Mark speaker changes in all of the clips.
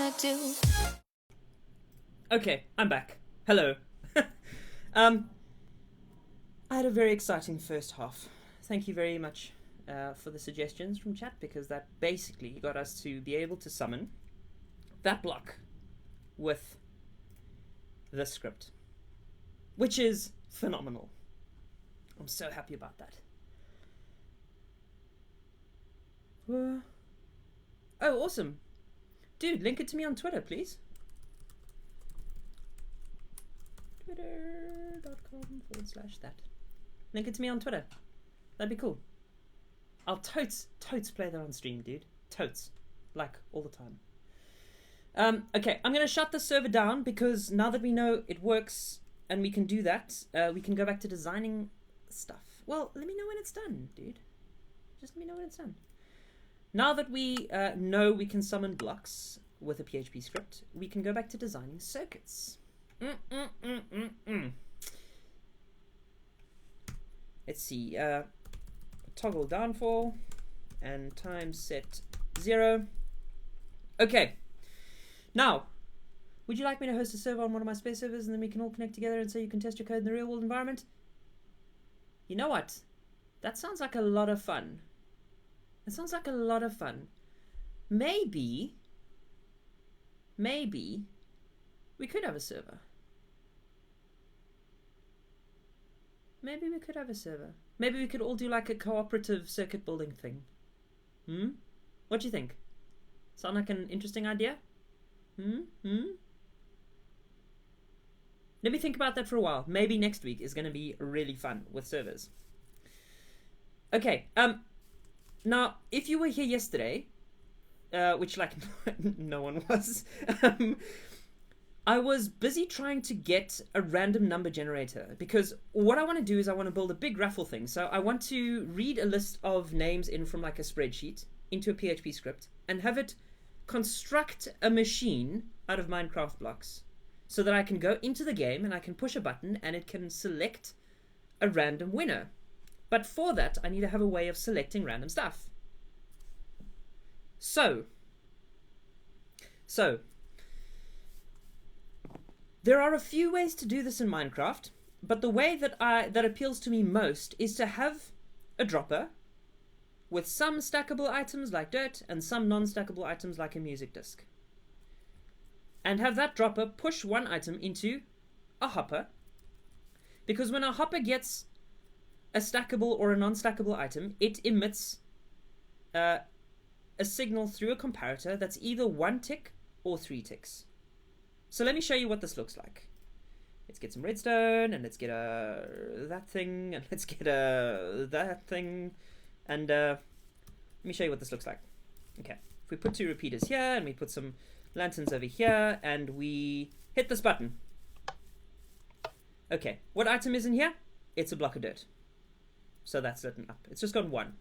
Speaker 1: wanna do.
Speaker 2: Okay, I'm back. Hello. I had a very exciting first half. Thank you very much for the suggestions from chat, because that basically got us to be able to summon that block with the script, which is phenomenal. I'm so happy about that. Oh, awesome. Dude, link it to me on Twitter, please. Twitter.com/that. Link it to me on Twitter. That'd be cool. I'll totes play that on stream, dude. Totes. Like, all the time. Okay, I'm going to shut the server down, because now that we know it works and we can do that, we can go back to designing stuff. Well, let me know when it's done, dude. Just let me know when it's done. Now that we know we can summon blocks with a PHP script, we can go back to designing circuits. Let's see. Toggle downfall and time set 0. Okay. Now, would you like me to host a server on one of my spare servers, and then we can all connect together and so you can test your code in the real world environment? You know what? That sounds like a lot of fun. It sounds like a lot of fun. Maybe we could have a server. Maybe we could have a server. Maybe we could all do like a cooperative circuit building thing. What do you think? Sound like an interesting idea? Let me think about that for a while. Maybe next week is going to be really fun with servers. Okay, now, if you were here yesterday, which like no one was, I was busy trying to get a random number generator, because what I want to do is I want to build a big raffle thing. So I want to read a list of names in from like a spreadsheet into a PHP script and have it construct a machine out of Minecraft blocks, so that I can go into the game and I can push a button and it can select a random winner. But for that, I need to have a way of selecting random stuff. So there are a few ways to do this in Minecraft, but the way that appeals to me most is to have a dropper with some stackable items like dirt and some non-stackable items like a music disc. And have that dropper push one item into a hopper, because when a hopper gets a stackable or a non-stackable item, it emits a signal through a comparator that's either 1 tick or 3 ticks. So let me show you what this looks like. Let's get some redstone, and let's get that thing, and let's get that thing, and let me show you what this looks like. Okay, if we put 2 repeaters here, and we put some lanterns over here, and we hit this button. Okay, what item is in here? It's a block of dirt. So that's lit up. It's just got 1.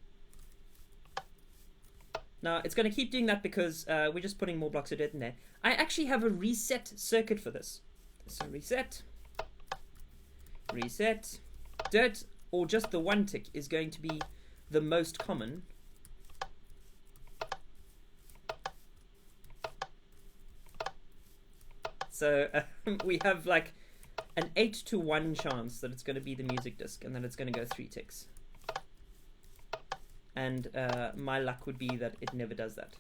Speaker 2: Now, it's going to keep doing that because we're just putting more blocks of dirt in there. I actually have a reset circuit for this. So reset, dirt, or just the 1 tick is going to be the most common. So we have like an 8 to 1 chance that it's going to be the music disc, and then it's going to go 3 ticks. And my luck would be that it never does that.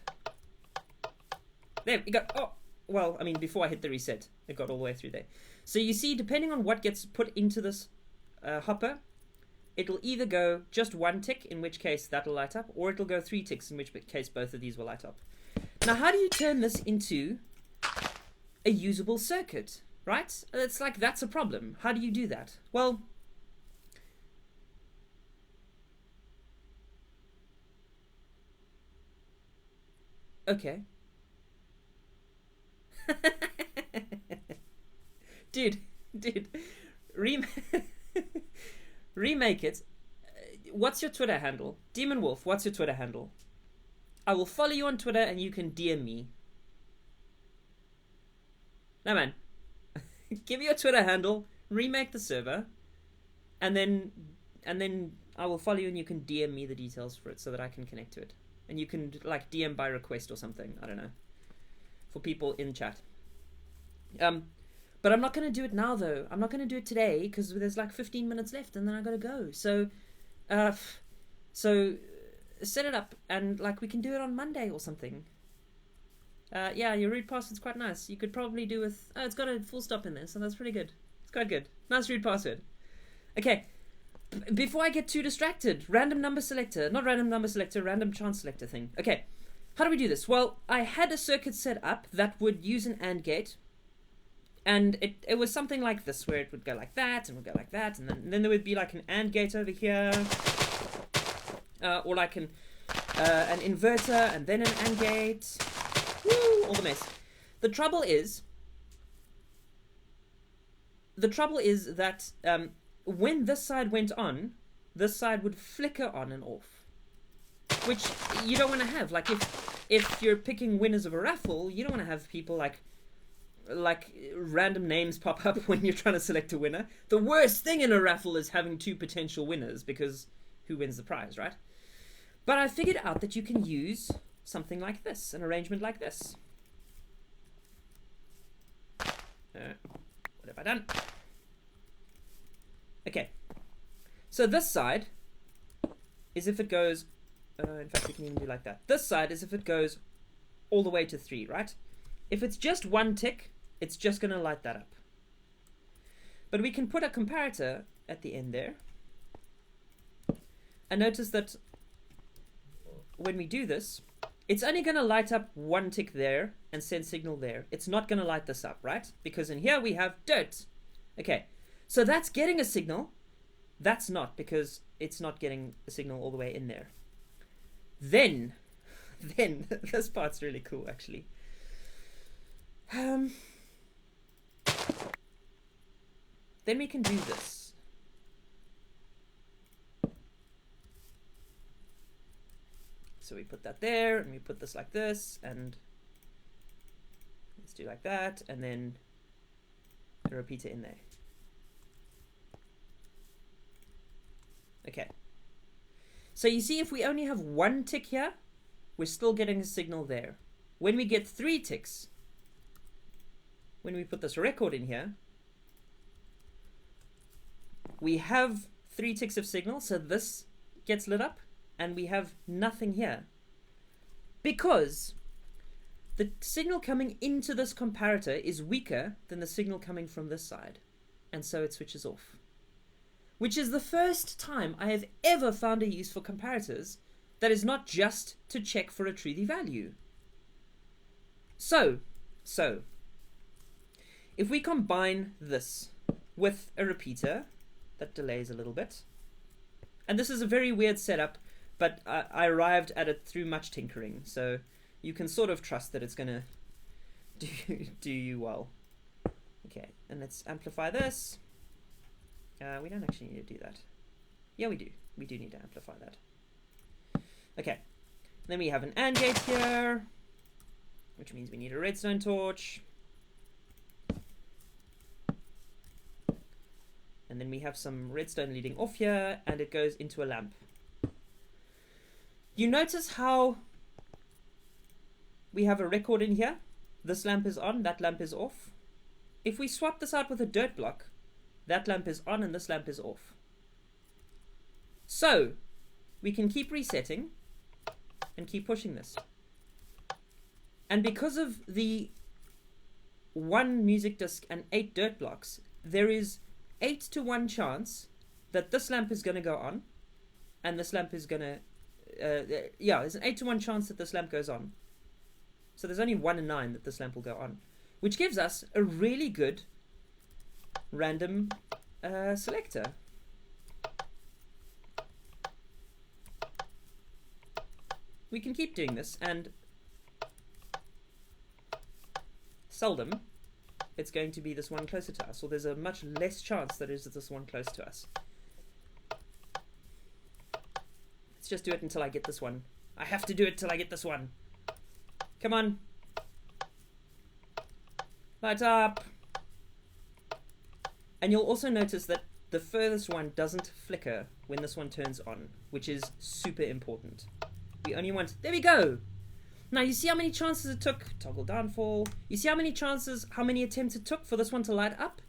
Speaker 2: There we go. Oh, well, I mean, before I hit the reset, it got all the way through there. So you see, depending on what gets put into this hopper, it'll either go just 1 tick, in which case that'll light up, or it'll go 3 ticks, in which case both of these will light up. Now, how do you turn this into a usable circuit, right? It's like, that's a problem. How do you do that? Well, okay. dude, remake it. What's your Twitter handle? Demon Wolf, what's your Twitter handle? I will follow you on Twitter and you can DM me. No, man. Give me your Twitter handle, remake the server, and then I will follow you and you can DM me the details for it so that I can connect to it. And you can, like, DM by request or something. I don't know. for people in chat. But I'm not going to do it now, though. I'm not going to do it today because there's like 15 minutes left and then I got to go. So set it up and like we can do it on Monday or something. Yeah, your root password's quite nice. You could probably do with... Oh, it's got a full stop in there, so that's pretty good. It's quite good. Nice root password. Okay. Before I get too distracted, random number selector. Not random number selector, random chance selector thing. Okay. How do we do this? Well, I had a circuit set up that would use an AND gate. And it was something like this, where it would go like that, and would go like that, and then there would be like an AND gate over here, or like an inverter, and then an AND gate. Woo, all the mess. The trouble is that when this side went on, this side would flicker on and off, which you don't want to have. Like if you're picking winners of a raffle, you don't want to have people like random names pop up when you're trying to select a winner. The worst thing in a raffle is having two potential winners, because who wins the prize, right? But I figured out that you can use something like this, an arrangement like this. What have I done? Okay, so this side is if it goes, in fact we can even do like that. This side is if it goes all the way to 3, right? If it's just one tick, it's just going to light that up. But we can put a comparator at the end there. And notice that when we do this, it's only going to light up one tick there and send signal there. It's not going to light this up, right? Because in here we have dirt. Okay, so that's getting a signal. That's not, because it's not getting a signal all the way in there. Then this part's really cool, actually. Then we can do this. So we put that there, and we put this like this, and let's do like that, and then a repeater in there. Okay. So you see, if we only have one tick here, we're still getting a signal there. When we get 3 ticks, when we put this record in here, we have 3 ticks of signal, so this gets lit up, and we have nothing here. Because the signal coming into this comparator is weaker than the signal coming from this side, and so it switches off. Which is the first time I have ever found a use for comparators that is not just to check for a truthy value. So, if we combine this with a repeater that delays a little bit, and this is a very weird setup, but I arrived at it through much tinkering, so you can sort of trust that it's going to do you well. Okay, and let's amplify this. We don't actually need to do that. Yeah, we do. We do need to amplify that. Okay, then we have an AND gate here, which means we need a redstone torch. And then we have some redstone leading off here, and it goes into a lamp. You notice how we have a record in here? This lamp is on, that lamp is off. If we swap this out with a dirt block, that lamp is on and this lamp is off. So, we can keep resetting and keep pushing this. And because of the 1 music disc and 8 dirt blocks, there is 8 to 1 chance that this lamp is going to go on, and this lamp is going to, there's an 8 to 1 chance that this lamp goes on. So there's only 1 in 9 that this lamp will go on, which gives us a really good random selector. We can keep doing this, and seldom it's going to be this one closer to us, or there's a much less chance that it is this one close to us. Let's just do it until I get this one. I have to do it till I get this one. Come on. Light up. And you'll also notice that the furthest one doesn't flicker when this one turns on, which is super important. We only want... There we go! Now you see how many chances it took, toggle downfall, you see how many chances, how many attempts it took for this one to light up?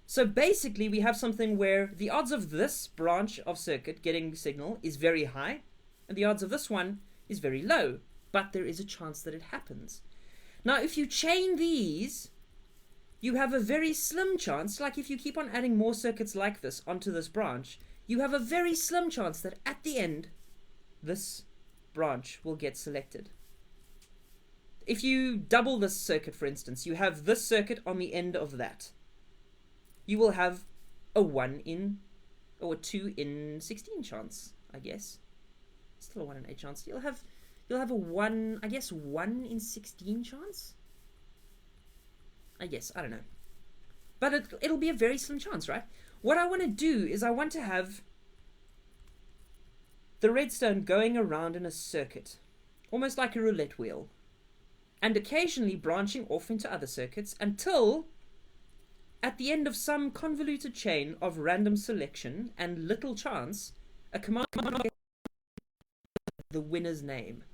Speaker 2: So basically we have something where the odds of this branch of circuit getting signal is very high, and the odds of this one is very low, but there is a chance that it happens. Now if you chain these, you have a very slim chance, like if you keep on adding more circuits like this onto this branch, you have a very slim chance that at the end, this branch will get selected. If you double this circuit, for instance, you have this circuit on the end of that, you will have a 1 in, or a 2 in 16 chance, I guess. Still a 1 in 8 chance. You'll have a 1, I guess 1 in 16 chance? I guess, I don't know. But it'll be a very slim chance, right? What I want to do is I want to have the redstone going around in a circuit, almost like a roulette wheel, and occasionally branching off into other circuits until, at the end of some convoluted chain of random selection and little chance, a command gets the winner's name.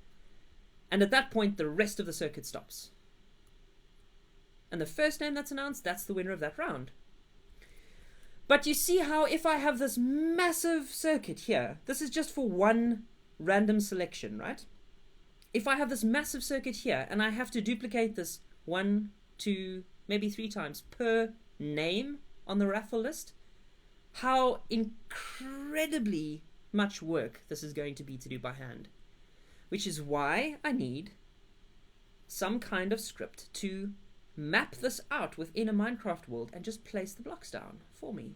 Speaker 2: And at that point, the rest of the circuit stops. And the first name that's announced, that's the winner of that round. But you see how if I have this massive circuit here, this is just for one random selection, right? If I have this massive circuit here and I have to duplicate this 1, 2, maybe 3 times per name on the raffle list, how incredibly much work this is going to be to do by hand. Which is why I need some kind of script to map this out within a Minecraft world and just place the blocks down for me,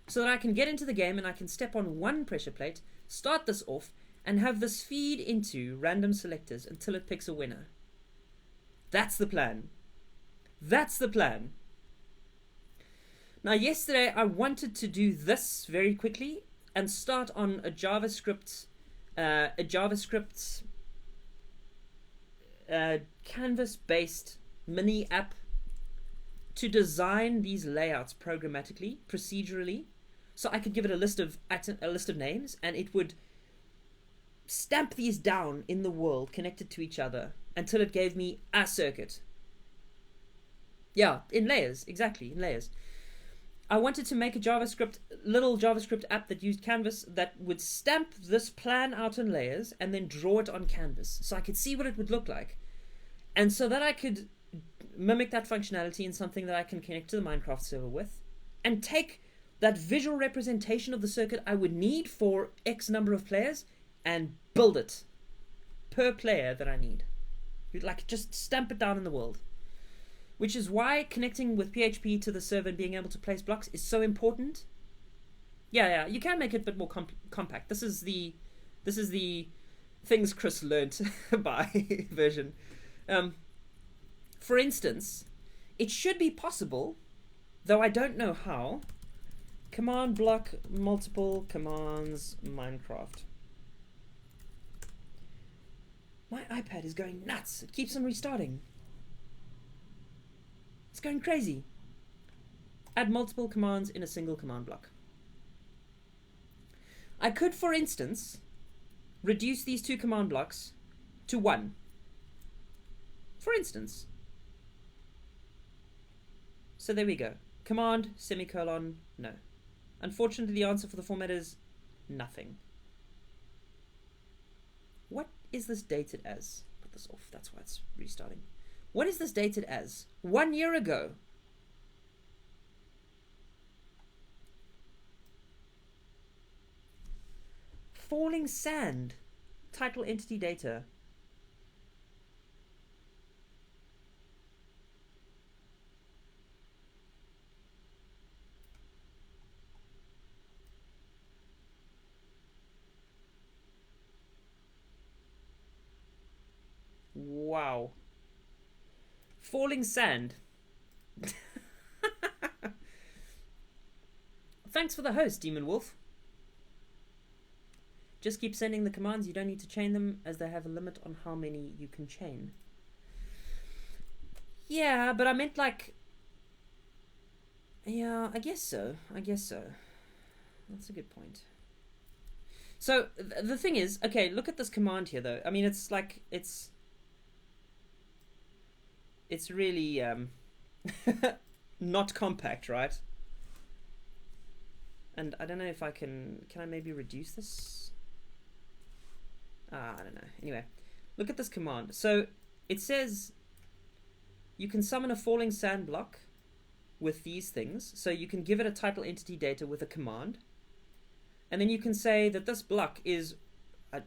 Speaker 2: so that I can get into the game and I can step on one pressure plate, start this off, and have this feed into random selectors until it picks a winner. That's the plan. That's the plan. Now yesterday I wanted to do this very quickly and start on a JavaScript canvas-based mini app to design these layouts programmatically, procedurally, so I could give it a list of names, and it would stamp these down in the world connected to each other until it gave me a circuit. Yeah, in layers, exactly, in layers. I wanted to make a little JavaScript app that used Canvas that would stamp this plan out in layers and then draw it on canvas so I could see what it would look like. And so that I could mimic that functionality in something that I can connect to the Minecraft server with, and take that visual representation of the circuit I would need for X number of players and build it per player that I need. You'd like just stamp it down in the world. Which is why connecting with PHP to the server and being able to place blocks is so important. Yeah, you can make it a bit more compact. This is the things Chris learnt by version. For instance, it should be possible, though I don't know how, command block multiple commands Minecraft. My iPad is going nuts. It keeps on restarting. It's going crazy. Add multiple commands in a single command block. I could, for instance, reduce these 2 command blocks to 1. For instance. So there we go. Command, semicolon, no. Unfortunately, the answer for the format is nothing. What is this dated as? Put this off, that's why it's restarting. What is this dated as? 1 year ago. Falling sand. Title, entity, data. Wow. Falling sand. Thanks for the host, Demon Wolf. Just keep sending the commands. You don't need to chain them, as they have a limit on how many you can chain. Yeah, but I meant like... Yeah, I guess so. That's a good point. So the thing is, okay, look at this command here though. I mean, it's like, it's really not compact, right? And I don't know if I can I maybe reduce this? I don't know. Anyway, look at this command. So it says you can summon a falling sand block with these things. So you can give it a title entity data with a command. And then you can say that this block is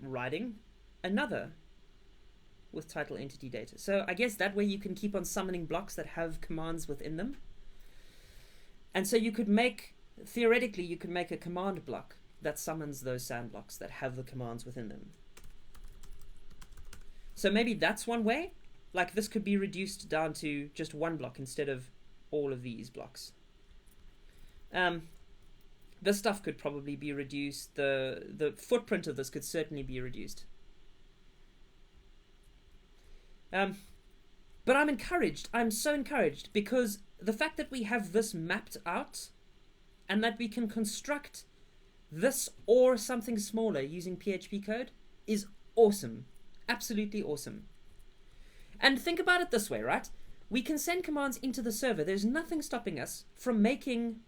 Speaker 2: writing another with title entity data. So I guess that way you can keep on summoning blocks that have commands within them. And so you could make, theoretically, you could make a command block that summons those sand blocks that have the commands within them. So maybe that's one way. Like this could be reduced down to just one block instead of all of these blocks. This stuff could probably be reduced. The footprint of this could certainly be reduced. But I'm encouraged. I'm so encouraged because the fact that we have this mapped out and that we can construct this or something smaller using PHP code is awesome. Absolutely awesome. And think about it this way, right? We can send commands into the server. There's nothing stopping us from making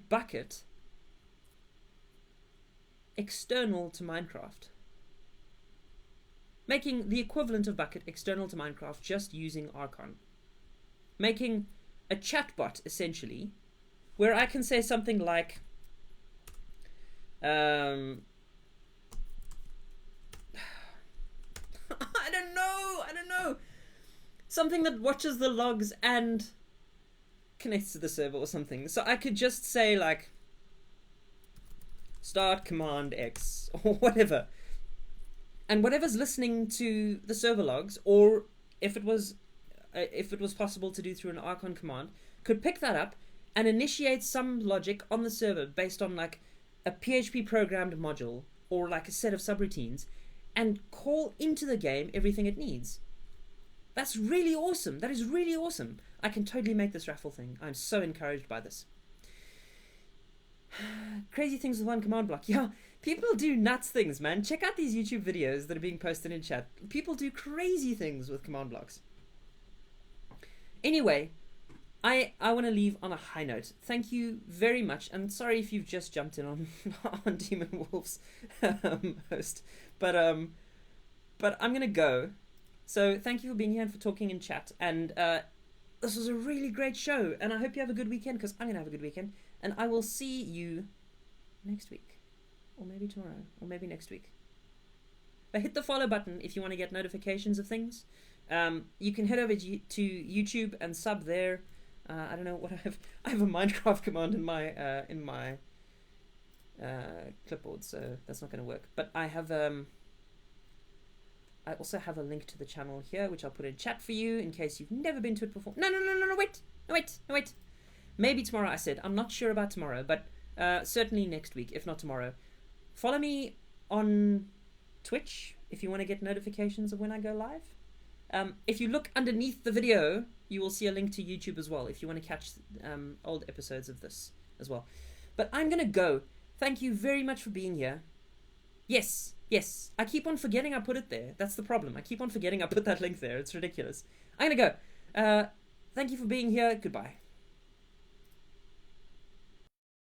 Speaker 2: Bucket external to Minecraft. Making the equivalent of Bucket external to Minecraft just using Archon. Making a chatbot, essentially, where I can say something like, I don't know. Something that watches the logs and connects to the server or something. So I could just say like, start command X or whatever. And whatever's listening to the server logs, or if it was possible to do through an Archon command, could pick that up and initiate some logic on the server based on like a PHP programmed module or like a set of subroutines, and call into the game everything it needs. That's really awesome. That is really awesome. I can totally make this raffle thing. I'm so encouraged by this. Crazy things with one command block. Yeah, people do nuts things, man. Check out these YouTube videos that are being posted in chat. People do crazy things with command blocks. Anyway, I want to leave on a high note. Thank you very much, and sorry if you've just jumped in on on Demon Wolf's host, but I'm gonna go. So thank you for being here and for talking in chat. And this was a really great show, and I hope you have a good weekend, because I'm gonna have a good weekend. And I will see you next week, or maybe tomorrow, or maybe next week. But hit the follow button if you want to get notifications of things. You can head over to YouTube and sub there. I don't know what I have. I have a Minecraft command in my clipboard, so that's not going to work. But I have I also have a link to the channel here, which I'll put in chat for you in case you've never been to it before. No, wait. Maybe tomorrow, I said. I'm not sure about tomorrow, but certainly next week, if not tomorrow. Follow me on Twitch if you want to get notifications of when I go live. If you look underneath the video, you will see a link to YouTube as well, if you want to catch old episodes of this as well. But I'm going to go. Thank you very much for being here. Yes. I keep on forgetting I put it there. That's the problem. I keep on forgetting I put that link there. It's ridiculous. I'm going to go. Thank you for being here. Goodbye.